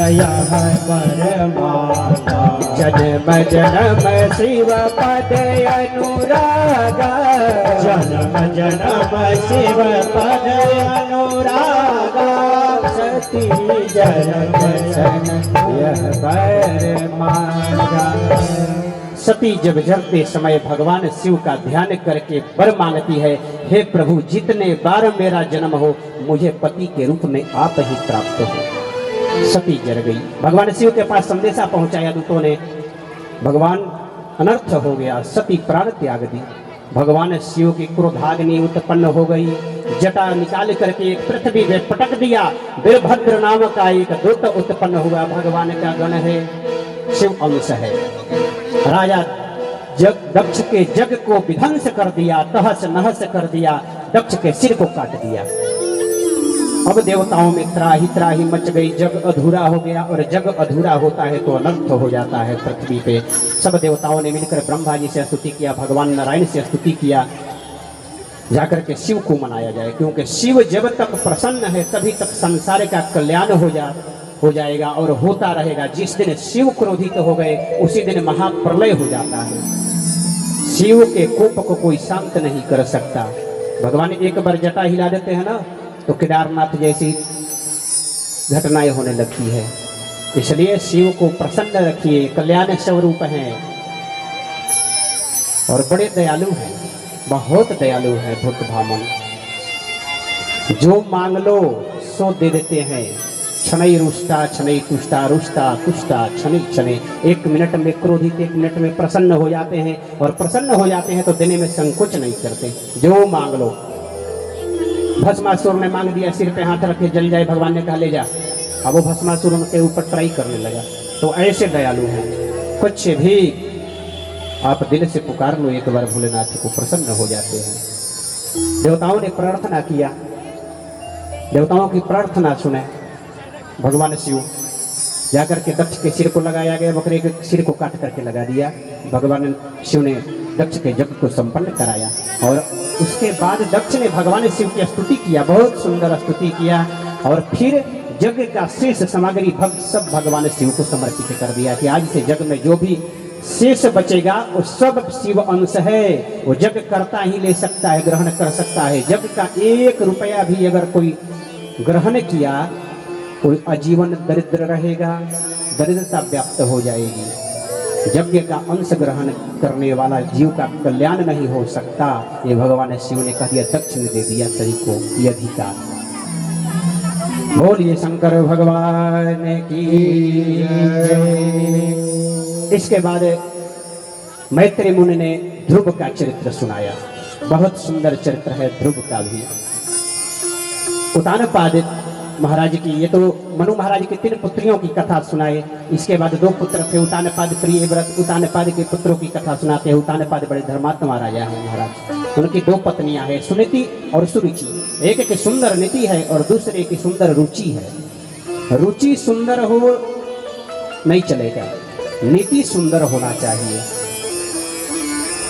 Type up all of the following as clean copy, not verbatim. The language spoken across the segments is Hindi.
यह वरमाला। जन्म जन्म शिव पद अनुरागा, जन्म जन्म शिव पद अनुरागा। सती जन्म जन्म यह वरमाला। सती जब जगते समय भगवान शिव का ध्यान करके वर मांगती है, हे प्रभु जितने बार मेरा जन्म हो मुझे पति के रूप में आप ही प्राप्त हो। सती जर गई। भगवान शिव के पास संदेशा पहुंचाया दूतों ने, भगवान अनर्थ हो गया, सती प्राण त्याग दी। भगवान शिव की क्रोधाग्नि उत्पन्न हो गई, जटा निकाल करके पृथ्वी में पटक दिया। वीरभद्र नाम का एक दूत उत्पन्न हुआ, भगवान का गण है, शिव अंश है। राजा दक्ष के जग को विध्वंस कर दिया, तहस नहस कर दिया, दक्ष के सिर को काट दिया। अब देवताओं में त्राही मच गई, जग अधूरा हो गया, और जग अधूरा होता है तो अनर्थ हो जाता है पृथ्वी पे। सब देवताओं ने मिलकर ब्रह्मा जी से स्तुति किया, भगवान नारायण से स्तुति किया, जाकर के शिव को मनाया जाए, क्योंकि शिव जब तक प्रसन्न है तभी तक संसार का कल्याण हो जाएगा और होता रहेगा। जिस दिन शिव क्रोधित हो गए उसी दिन महाप्रलय हो जाता है। शिव के कोप को कोई शांत नहीं कर सकता। भगवान एक बार जटा हिला देते हैं ना तो केदारनाथ जैसी घटनाएं होने लगती है। इसलिए शिव को प्रसन्न रखिए, कल्याण स्वरूप हैं और बड़े दयालु हैं, बहुत दयालु हैं भक्त भामन। जो मांग लो सो दे देते हैं। क्षणै रुष्टा क्षणै तुष्टा, रुष्टा तुष्टा क्षणै क्षणे। एक मिनट में क्रोधित, एक मिनट में प्रसन्न हो जाते हैं, और प्रसन्न हो जाते हैं तो देने में संकोच नहीं करते। जो मांग लो। भस्मासुर ने मांग दिया, सिर पे हाथ रखे जल जाए, भगवान ने कहा ले जा। अब वो भस्मासुर उनके ऊपर ट्राई करने लगा। तो ऐसे दयालु हैं। कुछ भी आप दिल से पुकार लो एक बार, भोलेनाथ को प्रसन्न हो जाते हैं। देवताओं ने प्रार्थना किया, देवताओं की प्रार्थना सुने भगवान शिव। जाकर के दक्ष के सिर को लगाया गया, बकरे के सिर को काट करके लगा दिया। भगवान शिव ने दक्ष के यज्ञ को संपन्न कराया, और उसके बाद दक्ष ने भगवान शिव की स्तुति किया, बहुत सुंदर स्तुति किया, और फिर यज्ञ का शेष सामग्री सब भगवान शिव को समर्पित कर दिया कि आज से यज्ञ में जो भी शेष बचेगा वो सब शिव अंश है। वो यज्ञ करता ही ले सकता है, ग्रहण कर सकता है। यज्ञ का 1 रुपया भी अगर कोई ग्रहण किया, कोई आजीवन दरिद्र रहेगा, दरिद्रता व्याप्त हो जाएगी। यज्ञ का अंश ग्रहण करने वाला जीव का कल्याण नहीं हो सकता। ये भगवान शिव ने कह दिया, दक्ष ने दे दिया सभी को ये अधिकार। बोलिए शंकर भगवान की जय। इसके बाद मैत्री मुनि ने ध्रुव का चरित्र सुनाया। बहुत सुंदर चरित्र है ध्रुव का भी। उत्तानपाद महाराज की, ये तो मनु महाराज की 3 पुत्रियों की कथा सुनाए। इसके बाद 2 पुत्र थे, उत्तानपाद प्रियव्रत। उत्तानपाद के पुत्रों की कथा सुनाते हैं। उत्तानपाद बड़े धर्मात्मा राजा हैं महाराज। उनकी 2 पत्नियां हैं, सुनीति और सुरुचि। एक की सुंदर नीति है और दूसरे की सुंदर रुचि है। रुचि सुंदर हो नहीं चलेगा, नीति सुंदर होना चाहिए।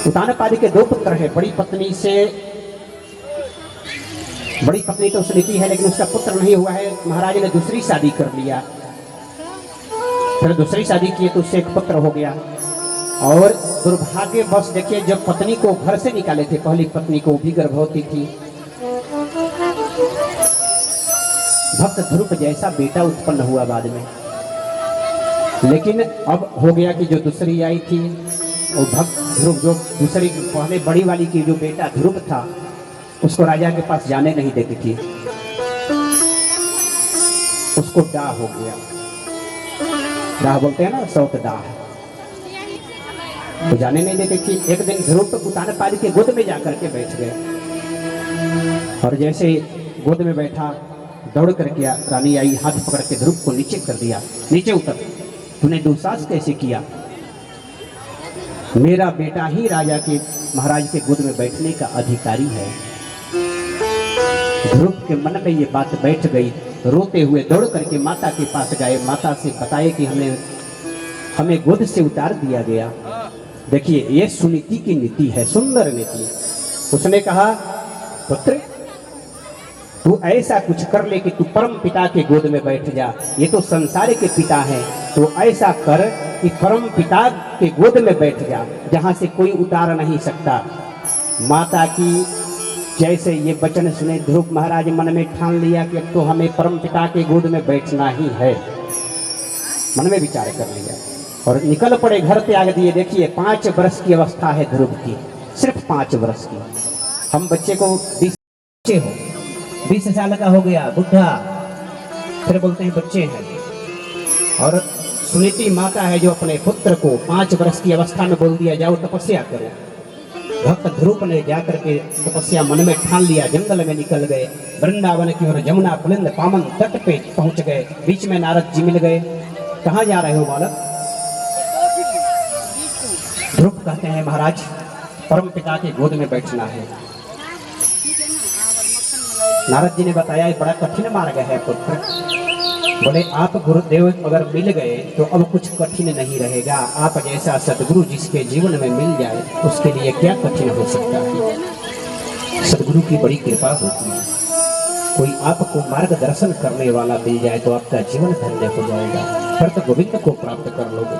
उत्तानपाद के 2 पुत्र हैं। बड़ी पत्नी तो सुनीति है, लेकिन उसका पुत्र नहीं हुआ है। महाराज ने दूसरी शादी कर लिया, फिर दूसरी शादी की तो उससे एक पुत्र हो गया। और दुर्भाग्यवश देखिए, जब पत्नी को घर से निकाले थे, पहली पत्नी को भी गर्भवती थी। भक्त ध्रुव जैसा बेटा उत्पन्न हुआ बाद में, लेकिन अब हो गया कि जो दूसरी आई थी वो भक्त ध्रुव, जो दूसरी पहले बड़ी वाली की जो बेटा ध्रुव था, उसको राजा के पास जाने नहीं देती थी। उसको दाह हो गया। दाह बोलते हैं ना, शौक दाह, तो जाने नहीं देती थी। एक दिन ध्रुव तो उत्तानपाद के गोद में जाकर के बैठ गए, और जैसे गोद में बैठा, दौड़ करके रानी आई, हाथ पकड़ के ध्रुव को नीचे कर दिया। नीचे उतर, तूने दुस्साहस कैसे किया? मेरा बेटा ही राजा के, महाराज के गोद में बैठने का अधिकारी है। ध्रुव के मन में ये बात बैठ गई। रोते हुए दौड़ करके माता के पास गए, माता से बताए कि हमें गोद से उतार दिया गया। देखिए, ये सुनीति की नीति है, सुंदर नीति। उसने कहा, पुत्र तू ऐसा कुछ कर ले कि तू परम पिता के गोद में बैठ जा। ये तो संसार के पिता हैं, तो ऐसा कर कि परम पिता के गोद में बैठ जा, जहाँ से कोई उतार नहीं सकता। माता की जैसे ये वचन सुने ध्रुव महाराज मन में ठान लिया कि अब तो हमें परम पिता के गोद में बैठना ही है। मन में विचार कर लिया और निकल पड़े, घर त्याग दिए। देखिए 5 वर्ष की अवस्था है ध्रुव की, सिर्फ 5 वर्ष की। हम बच्चे को 20 बच्चे हो, 20 साल का हो गया बुढ़ा, फिर बोलते हैं बच्चे हैं। और सुनीति माता है जो अपने पुत्र को 5 वर्ष की अवस्था में बोल दिया जाओ तपस्या करो। भक्त ध्रुव ने जाकर के तपस्या मन में ठान लिया, जंगल में निकल गए, वृंदावन की ओर जमुना पुलिंद पावन तट पे पहुंच गए। बीच में नारद जी मिल गए। कहाँ जा रहे हो बालक? ध्रुव कहते हैं महाराज परम पिता के गोद में बैठना है। नारद जी ने बताया ये बड़ा कठिन मार्ग है पुत्र। बोले आप गुरुदेव अगर मिल गए तो अब कुछ कठिन नहीं रहेगा। आप जैसा सदगुरु जिसके जीवन में मिल जाए उसके लिए क्या कठिन हो सकता है। सदगुरु की बड़ी कृपा होती है। कोई आपको मार्गदर्शन करने वाला मिल जाए तो आपका जीवन धन्य हो जाएगा, फिर तो गोविंद को प्राप्त कर लोगे।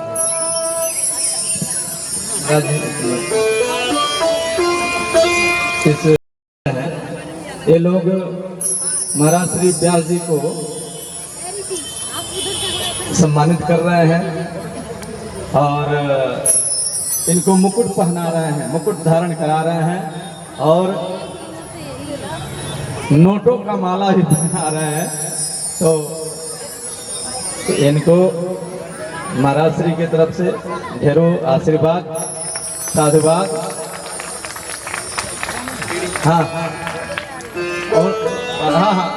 ये लोग महाराज श्री व्यास जी को सम्मानित कर रहे हैं और इनको मुकुट पहना रहे हैं, मुकुट धारण करा रहे हैं और नोटों का माला भी पहना रहे हैं। तो इनको महाराज श्री की तरफ से ढेरों आशीर्वाद साधुवाद। हाँ और हाँ हाँ